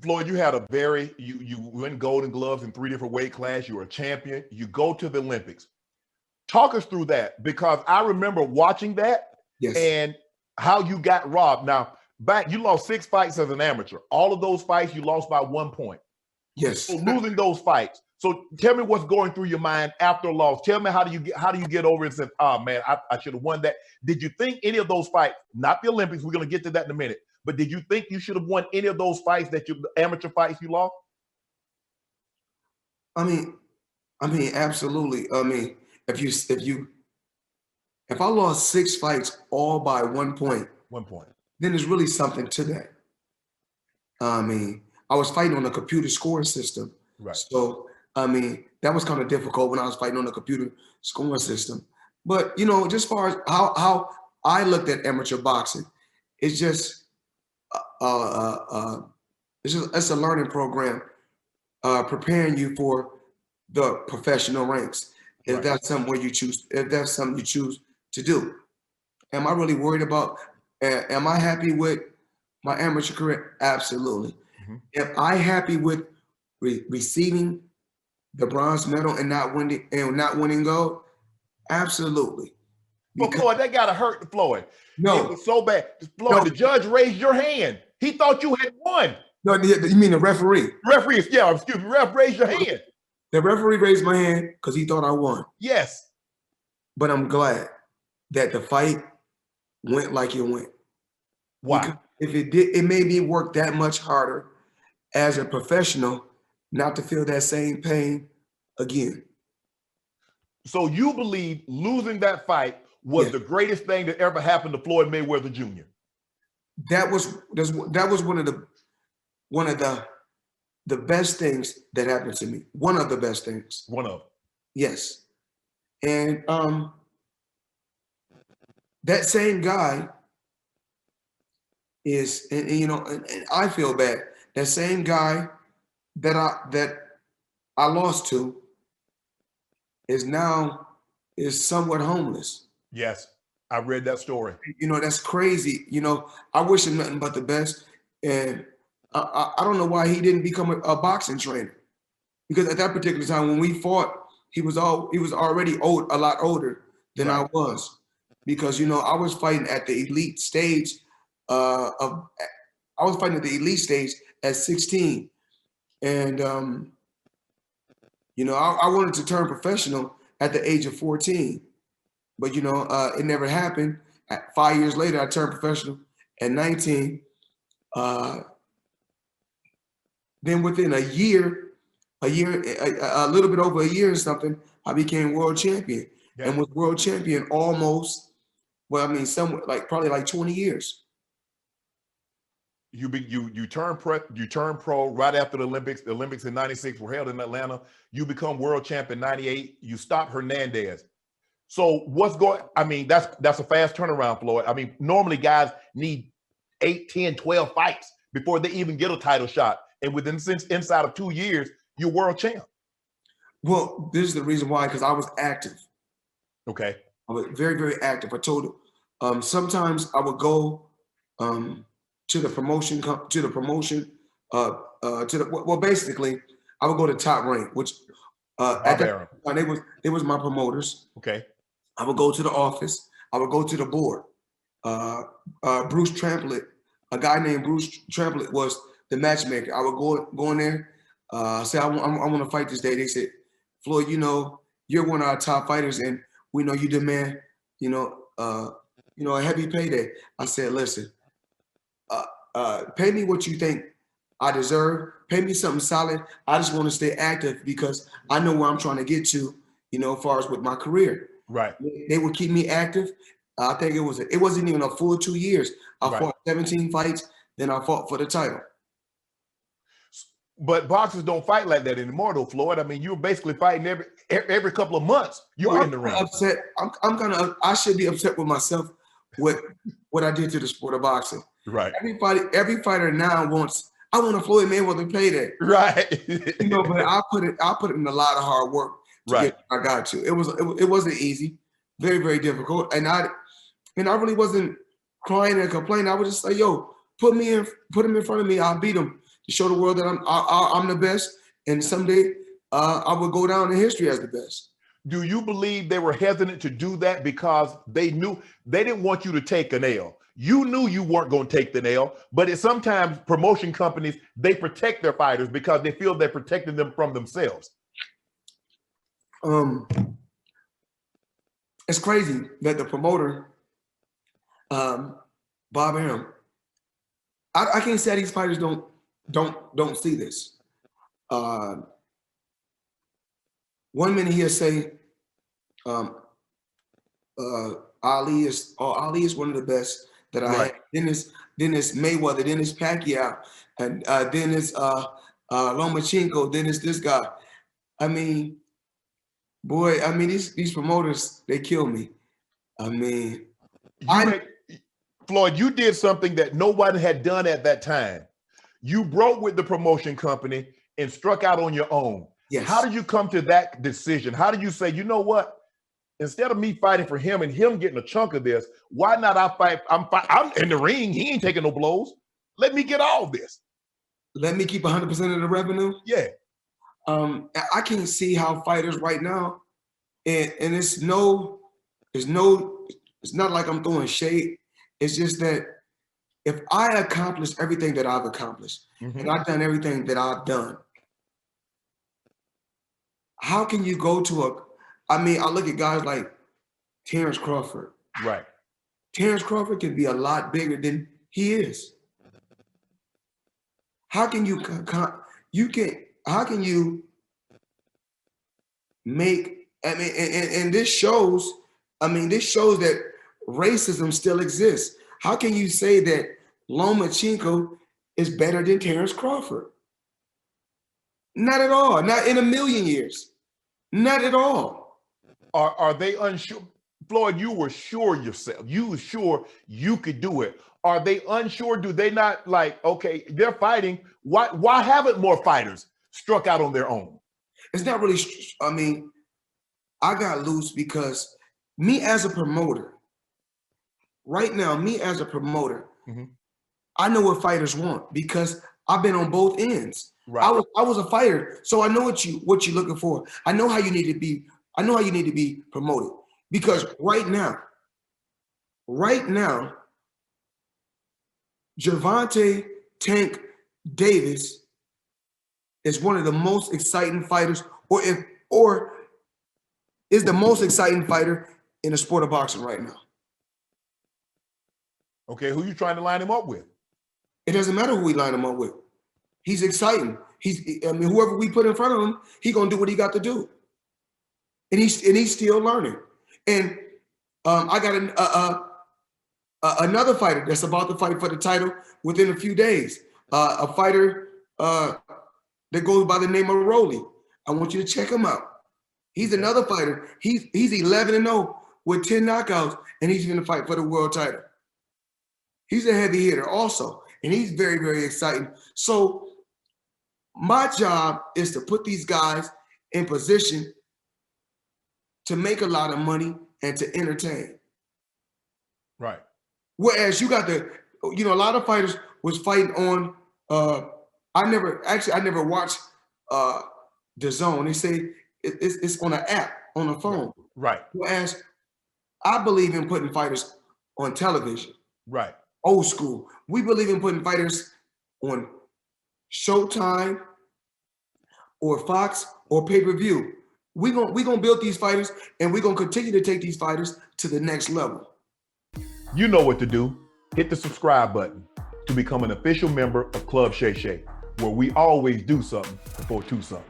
Floyd, you had a very you win Golden Gloves in 3 different weight classes. You were a champion. You go to the Olympics. Talk us through that, because I remember watching that Yes. and how you got robbed. Now, back you lost 6 fights as an amateur. All of those fights you lost by 1 point. Yes. So losing those fights. So tell me what's going through your mind after a loss. Tell me how do you get over it and say, oh man, I should have won that. Did you think any of those fights, not the Olympics, we're gonna get to that in a minute, but did you think you should have won any of those fights that you amateur fights you lost? I mean, absolutely. I mean, if I lost 6 fights all by 1 point, 1 point. then there's really something to that. I mean, I was fighting on a computer scoring system. Right. So, I mean, that was kind of difficult when I was fighting on a computer scoring system. But, you know, just as far as how I looked at amateur boxing, it's just, it's a learning program preparing you for the professional ranks. If Right. that's something where you choose, if that's something you choose to do. Am I really worried about, am I happy with my amateur career? Absolutely. Am I happy with receiving the bronze medal and not winning gold? Absolutely. But Floyd, that gotta hurt Floyd. No. It was so bad. Floyd, the judge raised your hand. He thought you had won. No, you mean the referee? Referee, yeah, excuse me. Ref raised your hand. The referee raised my hand because he thought I won. Yes. But I'm glad that the fight went like it went. Why? Because if it did, it made me work that much harder as a professional not to feel that same pain again. So you believe losing that fight was the greatest thing that ever happened to Floyd Mayweather Jr.? That was one of the best things that happened to me. One of the best things. One of. Yes. And that same guy is, and you know, and I feel bad. That same guy that I lost to is somewhat homeless. Yes, I read that story. You know, that's crazy. You know, I wish him nothing but the best. And I don't know why he didn't become a boxing trainer. Because at that particular time when we fought, he was already a lot older than I was. Because, you know, I was fighting at the elite stage at 16. And you know, I wanted to turn professional at the age of 14. But, you know, it never happened. 5 years later, I turned professional at 19. Then within a little bit over a year or something, I became world champion. Yeah. And was world champion almost, well, I mean, somewhere probably like 20 years. You turn pro right after the Olympics. The Olympics in '96 were held in Atlanta. You become world champion in '98. You stop Hernandez. So what's going? I mean, that's a fast turnaround, Floyd. I mean, normally guys need 8, 10, 12 fights before they even get a title shot. And inside of 2 years, you're world champ. Well, this is the reason why, because I was active. Okay. I was very, very active. I told you. Sometimes I would go to the promotion. Basically, I would go to Top Rank, which at that time, they was my promoters. Okay. I would go to the office. I would go to the board. Bruce Tramplett, a guy named Bruce Tramplett was the matchmaker. I would go in there, say I want to fight this day. They said, Floyd, you know, you're one of our top fighters, and we know you demand, a heavy payday. I said, listen, pay me what you think I deserve. Pay me something solid. I just want to stay active because I know where I'm trying to get to, you know, as far as with my career. Right. They would keep me active. I think it wasn't even a full 2 years. I fought 17 fights, then I fought for the title. But boxers don't fight like that anymore, though, Floyd. I mean, you were basically fighting every couple of months. You're in the ring. Upset. I should be upset with myself with what I did to the sport of boxing. Right. Every fighter now wants. I want a Floyd Mayweather payday. Right. You know, but I put in a lot of hard work to get where I got to. It wasn't easy, very, very difficult, and I really wasn't crying and complaining. I was just like, yo, put him in front of me. I'll beat him. to show the world that I'm the best, and someday I will go down in history as the best. Do you believe they were hesitant to do that because they knew they didn't want you to take an L? You knew you weren't going to take the L, but it's sometimes promotion companies, they protect their fighters because they feel they're protecting them from themselves. It's crazy that the promoter, Bob Arum, I can't say these fighters don't see this. 1 minute he'll say Ali is one of the best that I had. Then it's Mayweather, then it's Pacquiao, and then it's Lomachenko, then it's this guy. I mean, boy, I mean these promoters, they kill me. I mean, Floyd, you did something that no one had done at that time. You broke with the promotion company and struck out on your own. Yes. How did you come to that decision? How did you say, you know what? Instead of me fighting for him and him getting a chunk of this, why not I fight? I'm in the ring. He ain't taking no blows. Let me get all this. Let me keep 100% of the revenue. Yeah. I can't see how fighters right now, and it's not like I'm throwing shade. It's just that if I accomplish everything that I've accomplished, and I've done everything that I've done, how can you go to I look at guys like Terrence Crawford. Right. Terrence Crawford can be a lot bigger than he is. How can you make, and this shows that racism still exists. How can you say that Lomachenko is better than Terrence Crawford? Not at all. Not in a million years. Not at all. Are they unsure? Floyd, you were sure yourself. You were sure you could do it. Are they unsure? Do they not like, okay, they're fighting. Why haven't more fighters struck out on their own? It's not really, I got loose because me as a promoter, right now, I know what fighters want because I've been on both ends. Right. I was a fighter, so I know what you're looking for. I know how you need to be. I know how you need to be promoted because right now, Gervonta Tank Davis is one of the most exciting fighters, or is the most exciting fighter in the sport of boxing right now. Okay, who you trying to line him up with? It doesn't matter who we line him up with. He's exciting. Whoever we put in front of him, he's gonna do what he got to do, and he's still learning. And I got another fighter that's about to fight for the title within a few days. A fighter that goes by the name of Rolly. I want you to check him out. He's another fighter. He's 11-0 with 10 knockouts, and he's gonna fight for the world title. He's a heavy hitter also, and he's very, very exciting. So my job is to put these guys in position to make a lot of money and to entertain. Right. Whereas you got a lot of fighters was fighting on, I never watched the Zone. They say it's on an app, on a phone. Right. Whereas I believe in putting fighters on television. Right. Old school. We believe in putting fighters on Showtime or Fox or pay-per-view. We're gonna build these fighters, and we're gonna continue to take these fighters to the next level. You know what to do. Hit the subscribe button to become an official member of Club Shay Shay, where we always do something for two something.